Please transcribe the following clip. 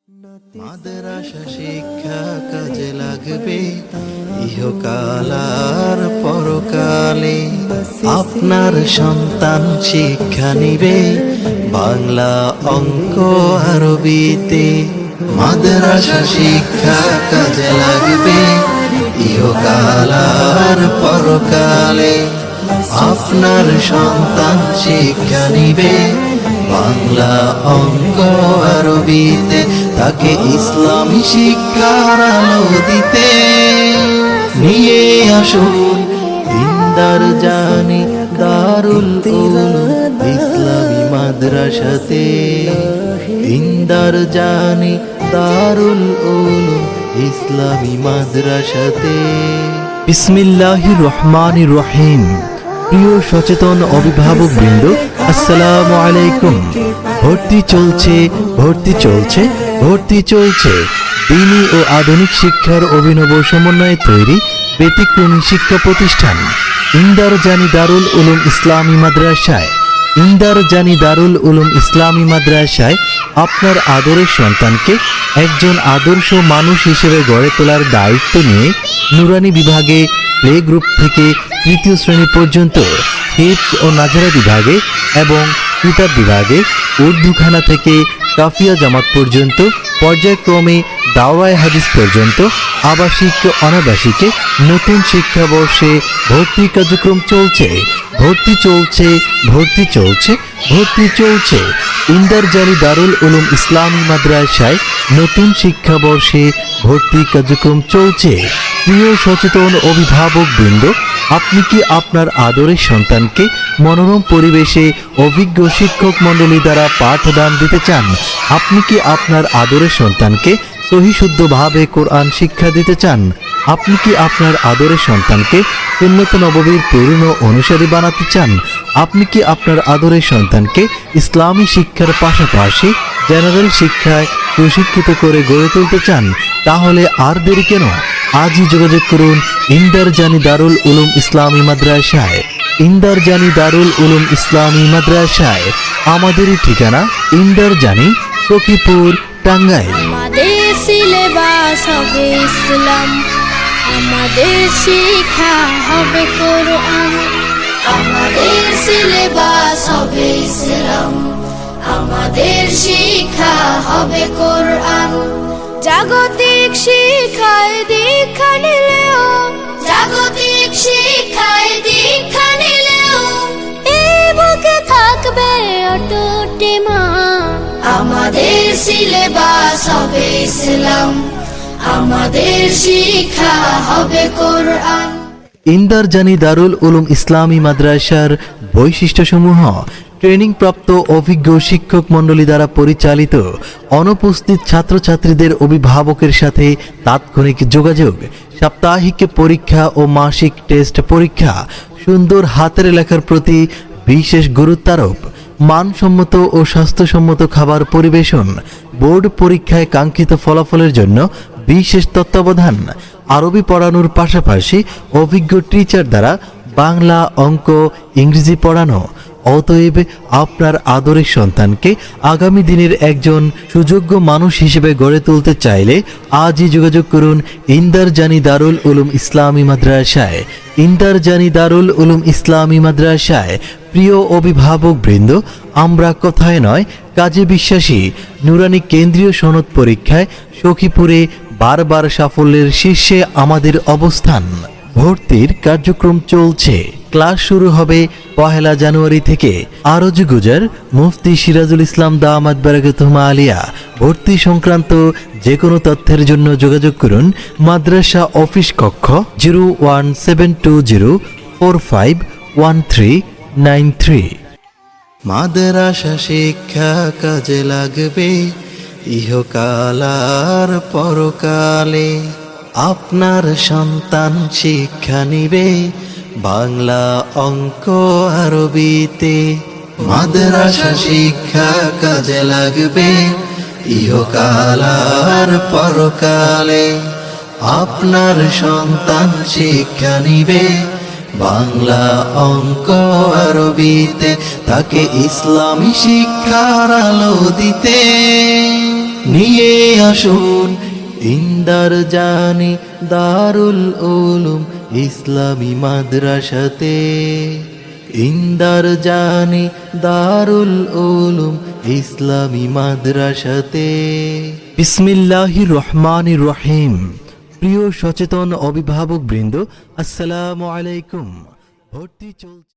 মাদ্রাসা শিক্ষা কাজে লাগবে ইহকাল আর পরকালে। আপনার সন্তান শিক্ষা নিবে বাংলা অঙ্ক আরবিতে। মাদ্রাসা শিক্ষা কাজে লাগবে ইহকাল আর পরকালে। আপনার সন্তান শিক্ষা নিবে বাংলা অঙ্ক আরবিতে। তাকে ইসলামী শিক্ষার আলো দিতে নিয়ে আসুন দিনদার জানি দারুল উলুম ইসলামী মাদ্রাসাতে। দিনদার জানি দারুল উলুম ইসলামী মাদ্রাসাতে। বিসমিল্লাহির রহমানির রহিম। প্রিয় সচেতন অভিভাবক বৃন্দ, আসসালামু আলাইকুম। ভর্তি চলছে দিনী ও আধুনিক শিক্ষার অভিনব সমন্বয়ে তৈরি ব্যতিক্রমী শিক্ষা প্রতিষ্ঠান ইন্দার জানি দারুল উলুম ইসলামী মাদ্রাসায়। ইন্দার জানি দারুল উলুম ইসলামী মাদ্রাসায় আপনার আদরের সন্তানকে একজন আদর্শ মানুষ হিসেবে গড়ে তোলার দায়িত্ব নিয়ে নুরানি বিভাগে প্লে গ্রুপ থেকে তৃতীয় শ্রেণী পর্যন্ত, হিফজ ও নাজরা বিভাগে এবং কিতাব বিভাগে উর্দুখানা থেকে কাফিয়া জামাত পর্যন্ত পর্যায়ক্রমে দাওরায়ে হাদিস পর্যন্ত আবাসিক ও অনাবাসিকে নতুন শিক্ষাবর্ষে ভর্তি কার্যক্রম চলছে। ইন্দার জানি দারুল উলুম ইসলামী মাদ্রাসায় নতুন শিক্ষাবর্ষে ভর্তি কার্যক্রম চলছে। প্রিয় সচেতন অভিভাবক বৃন্দ, আপনি কি আপনার আদরের সন্তানকে মনোরম পরিবেশে অভিজ্ঞ শিক্ষক মণ্ডলী দ্বারা পাঠদান দিতে চান? আপনি কি আপনার আদরের সন্তানকে সহিশুদ্ধভাবে কোরআন শিক্ষা দিতে চান? আপনি কি আপনার আদরের সন্তানকে সুন্নত নববীর পূর্ণ অনুসারী বানাতে চান? আপনি কি আপনার আদরের সন্তানকে ইসলামী শিক্ষার পাশাপাশি জেনারেল শিক্ষায় সুশিক্ষিত করে গড়ে তুলতে চান? তাহলে আর দেরি কেন? আজই যোগাযোগ করুন ইন্দার জানি দারুল উলুম ইসলামী মাদ্রাসায়। ইন্দার জানি দারুল উলুম ইসলামী মাদ্রাসায়। আমাদেরই ঠিকানা ইন্দার জানি, সখীপুর, টাঙ্গাইল। আমাদের সিলেবাস হবে ইসলাম, আমাদের শিক্ষা হবে কোরআন। আমাদের সিলেবাস হবে ইসলাম, আমাদের শিক্ষা হবে কোরআন। জাগতিক শিক্ষায় দীক্ষা নিলেও এই বুকে থাকবে অটুট ঈমান। আমাদের সিলেবাস হবে ইসলাম, আমাদের শিক্ষা হবে কোরআন। ইন্দার জানি দারুল উলুম ইসলামী মাদ্রাসার বৈশিষ্ট্যসমূহ: ট্রেনিং প্রাপ্ত অভিজ্ঞ শিক্ষক মণ্ডলী দ্বারা পরিচালিত, অনুপস্থিত ছাত্রছাত্রীদের অভিভাবকের সাথে তাৎক্ষণিক যোগাযোগ, সাপ্তাহিক পরীক্ষা ও মাসিক টেস্ট পরীক্ষা, সুন্দর হাতের লেখার প্রতি বিশেষ গুরুত্বারোপ, মানসম্মত ও স্বাস্থ্যসম্মত খাবার পরিবেশন, বোর্ড পরীক্ষায় কাঙ্ক্ষিত ফলাফলের জন্য বিশেষ তত্ত্বাবধান, আরবি পড়ানোর পাশাপাশি অভিজ্ঞ টিচার দ্বারা বাংলা, অঙ্ক, ইংরেজি পড়ানো। অতএব আপনার আদরের সন্তানকে আগামী দিনের একজন সুযোগ্য মানুষ হিসেবে গড়ে তুলতে চাইলে আজই যোগাযোগ করুন ইন্দার জানি দারুল উলুম ইসলামী মাদ্রাসায়। ইন্দার জানি দারুল উলুম ইসলামী মাদ্রাসায়। প্রিয় অভিভাবক বৃন্দ, আমরা কথায় নয় কাজে বিশ্বাসী। নুরানি কেন্দ্রীয় সনদ পরীক্ষায় সখীপুরে বারবার সাফল্যের শীর্ষে আমাদের অবস্থান। ভর্তির কার্যক্রম চলছে। ক্লাস শুরু হবে 1 জানুয়ারি থেকে। আরজ গুজার মুফতি সিরাজুল ইসলাম দামাত বারাকাতুহু আলিয়া। ভর্তি সংক্রান্ত যে কোনো তথ্যের জন্য যোগাযোগ করুন মাদ্রাসা অফিস কক্ষ 01720451393। মাদ্রাসা শিক্ষা কাজে লাগবে ইহকাল আর পরকালে। আপনার সন্তান শিক্ষা নিবে বাংলা, অঙ্ক, আরবিতে। মাদ্রাসা শিক্ষা কাজে লাগবে ইহকাল আর পরকালে। আপনার সন্তান শিক্ষা নিবে বাংলা, অঙ্ক, আরবিতে। তাকে ইসলামী শিক্ষার আলো দিতে নিয়ে আসুন ইন্দার জানি দারুল উলুম ইসলামী মাদ্রাসাতে। ইন্দার জানি দারুল উলুম ইসলামী মাদ্রাসাতে। বিসমিল্লাহির রহমানির রহিম। প্রিয় সচেতন অভিভাবক বৃন্দ, আসসালামু আলাইকুম। ভর্তি চলছে।